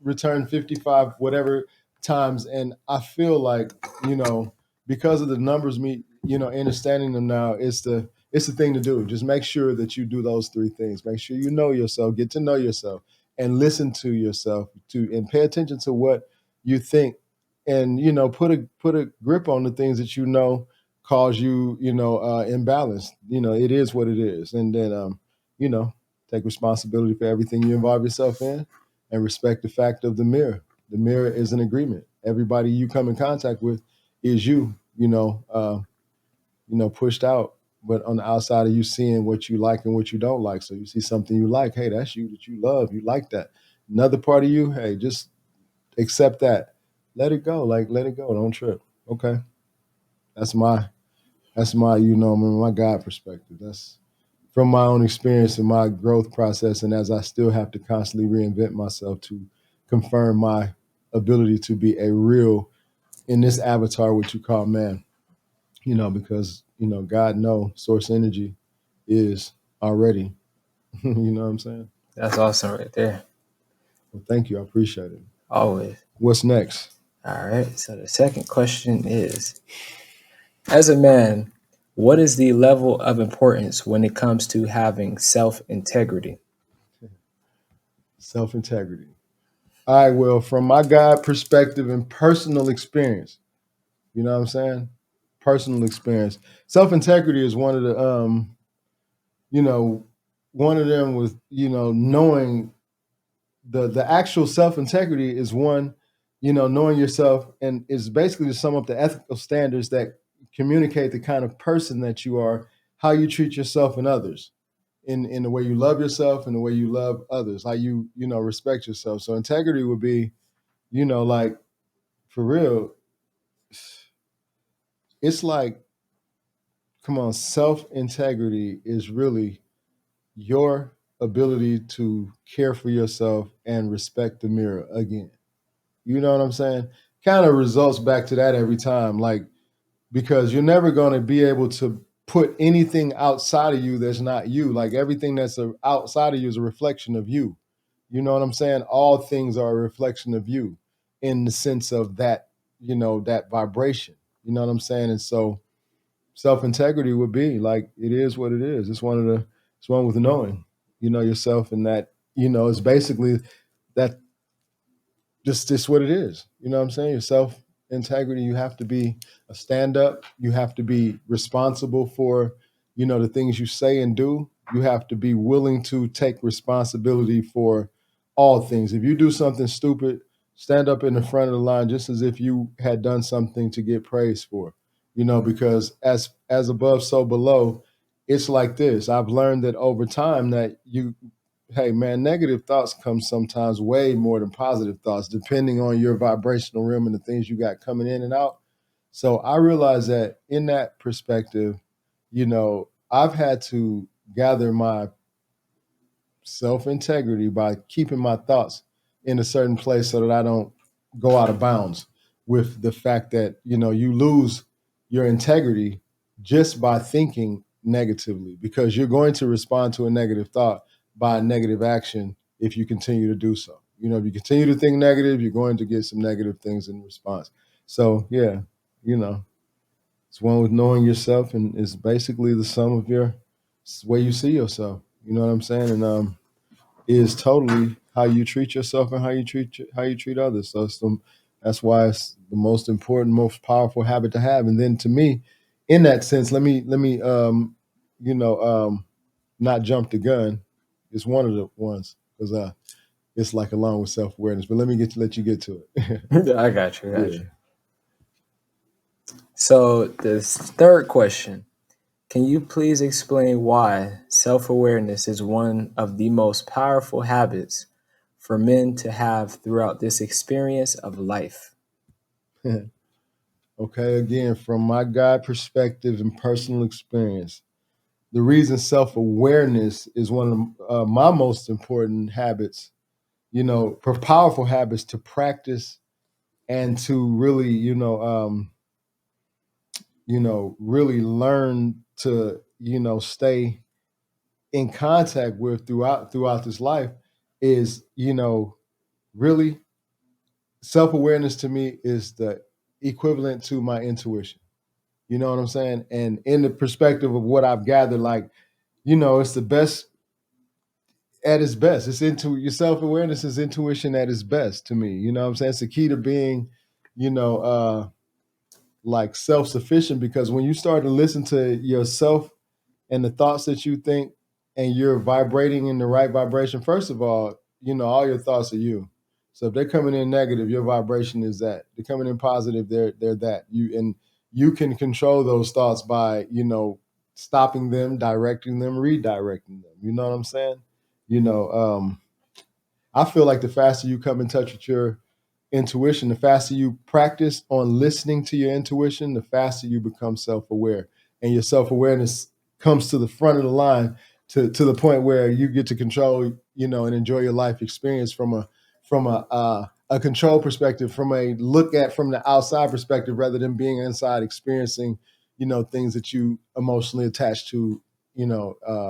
return 55 whatever times, and I feel like, because of the numbers, me, understanding them now, it's the thing to do. Just make sure that you do those three things. Make sure you know yourself, get to know yourself, and listen to yourself, and pay attention to what you think, and put a grip on the things that cause you, imbalance. It is what it is, and then you know take responsibility for everything you involve yourself in, and respect the fact of the mirror. The mirror is an agreement. Everybody you come in contact with is you, pushed out. But on the outside of you seeing what you like and what you don't like. So you see something you like, hey, that's you, that you love. You like that. Another part of you, hey, just accept that. Let it go. Like, let it go. Don't trip. Okay. That's my, my God perspective. That's from my own experience and my growth process. And as I still have to constantly reinvent myself to confirm my ability to be a real, in this avatar, what you call man, because, God know source energy is already, you know what I'm saying? That's awesome right there. Well, thank you. I appreciate it. Always. What's next? All right. So the second question is, as a man, what is the level of importance when it comes to having self-integrity? Self-integrity. All right, well, from my God perspective and personal experience, you know what I'm saying? Personal experience. Self-integrity is one of the, one of them with, knowing the actual self-integrity is one, knowing yourself, and is basically to sum up the ethical standards that communicate the kind of person that you are, how you treat yourself and others, in the way you love yourself and the way you love others, how you, respect yourself. So integrity would be, like, for real, it's like, come on, self-integrity is really your ability to care for yourself and respect the mirror again. You know what I'm saying? Kind of results back to that every time, like, because you're never going to be able to put anything outside of you that's not you. Like, everything that's outside of you is a reflection of you. You know what I'm saying? All things are a reflection of you, in the sense of that, that vibration. You know what I'm saying? And so self integrity would be like, it is what it is. It's one with knowing, yourself, and that, it's basically that, just what it is. You know what I'm saying? Your self integrity, you have to be a stand up. You have to be responsible for, the things you say and do. You have to be willing to take responsibility for all things. If you do something stupid, stand up in the front of the line just as if you had done something to get praised for. Because as above, so below. It's like this. I've learned that over time that hey man, negative thoughts come sometimes way more than positive thoughts, depending on your vibrational realm and the things you got coming in and out. So I realize that in that perspective, I've had to gather my self integrity by keeping my thoughts in a certain place so that I don't go out of bounds with the fact that, you lose your integrity just by thinking negatively, because you're going to respond to a negative thought by a negative action if you continue to do so. If you continue to think negative, you're going to get some negative things in response. So, yeah, it's one with knowing yourself, and it's basically the sum of your way you see yourself. You know what I'm saying? And is totally how you treat yourself and how you treat others. So that's why it's the most important, most powerful habit to have. And then to me, in that sense, let me not jump the gun. It's one of the ones, because it's like along with self awareness. But let you get to it. I got you. So the third question, can you please explain why self-awareness is one of the most powerful habits for men to have throughout this experience of life? Okay, again, from my God perspective and personal experience, the reason self-awareness is one of my most important habits, powerful habits to practice, and to really, really learn to, stay in contact with throughout this life, is, really self-awareness to me is the equivalent to my intuition. You know what I'm saying? And in the perspective of what I've gathered, like, it's the best at its best. It's into your self-awareness is intuition at its best to me. You know what I'm saying? It's the key to being, you know, like self-sufficient, because when you start to listen to yourself and the thoughts that you think, and you're vibrating in the right vibration, first of all your thoughts are you. So if they're coming in negative, your vibration is that. They're coming in positive, they're that. You can control those thoughts by, stopping them, directing them, redirecting them. You know what I'm saying? You know, I feel like the faster you come in touch with your intuition, the faster you practice on listening to your intuition, the faster you become self-aware. And your self-awareness comes to the front of the line to the point where you get to control, and enjoy your life experience from a control perspective, from the outside perspective, rather than being inside experiencing, things that you emotionally attach to,